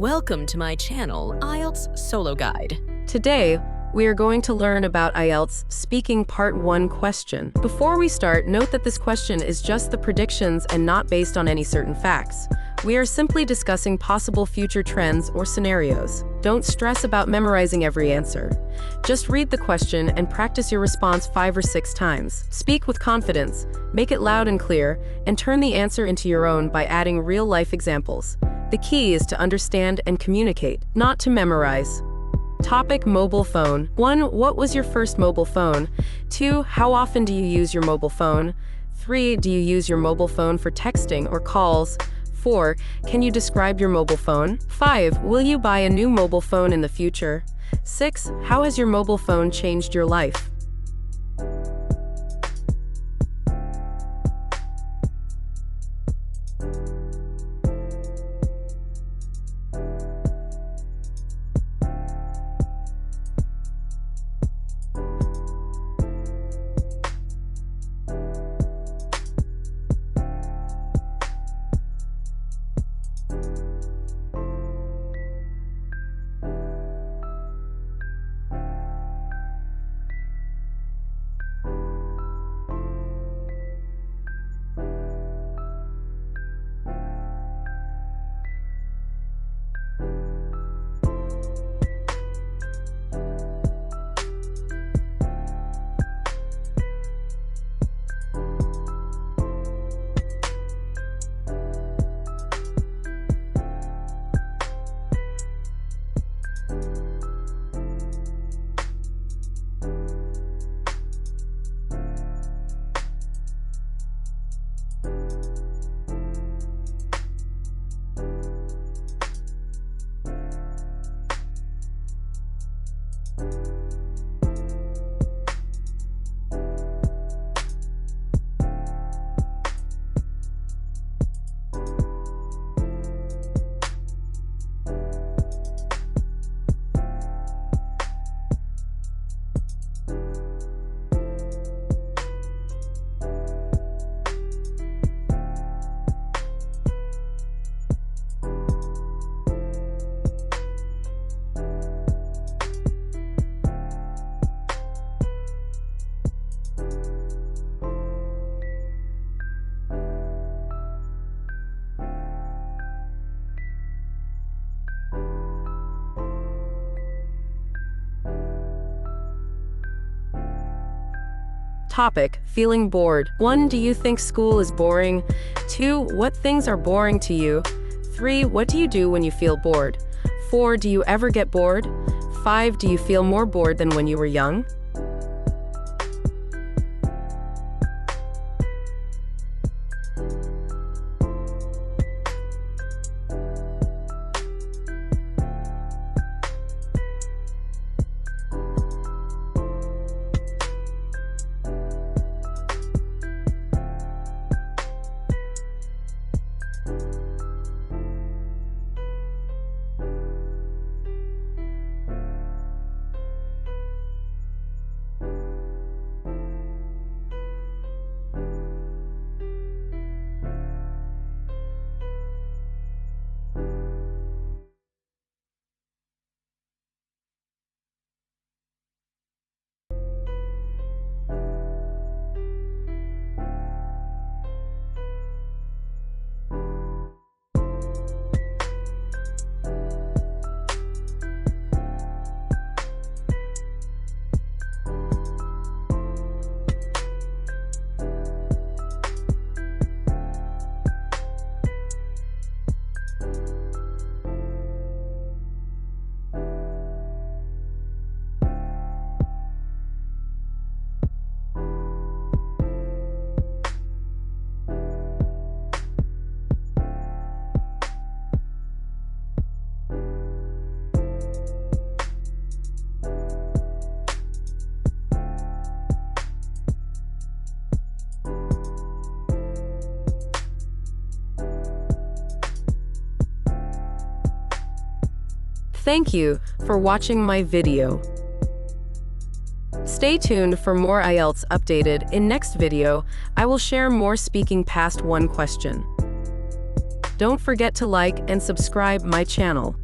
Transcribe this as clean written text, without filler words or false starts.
Welcome to my channel, IELTS Solo Guide. Today, we are going to learn about IELTS Speaking Part 1 question. Before we start, note that this question is just the predictions and not based on any certain facts. We are simply discussing possible future trends or scenarios. Don't stress about memorizing every answer. Just read the question and practice your response 5 or 6 times. Speak with confidence, make it loud and clear, and turn the answer into your own by adding real-life examples. The key is to understand and communicate, not to memorize. Topic: mobile phone. 1. What was your first mobile phone? 2. How often do you use your mobile phone? 3. Do you use your mobile phone for texting or calls? 4. Can you describe your mobile phone? 5. Will you buy a new mobile phone in the future? 6. How has your mobile phone changed your life? Topic: feeling bored. 1. Do you think school is boring? 2. What things are boring to you? 3. What do you do when you feel bored? 4. Do you ever get bored? 5. Do you feel more bored than when you were young? Thank you for watching my video. Stay tuned for more IELTS updated. In next video, I will share more speaking past 1 question. Don't forget to like and subscribe my channel.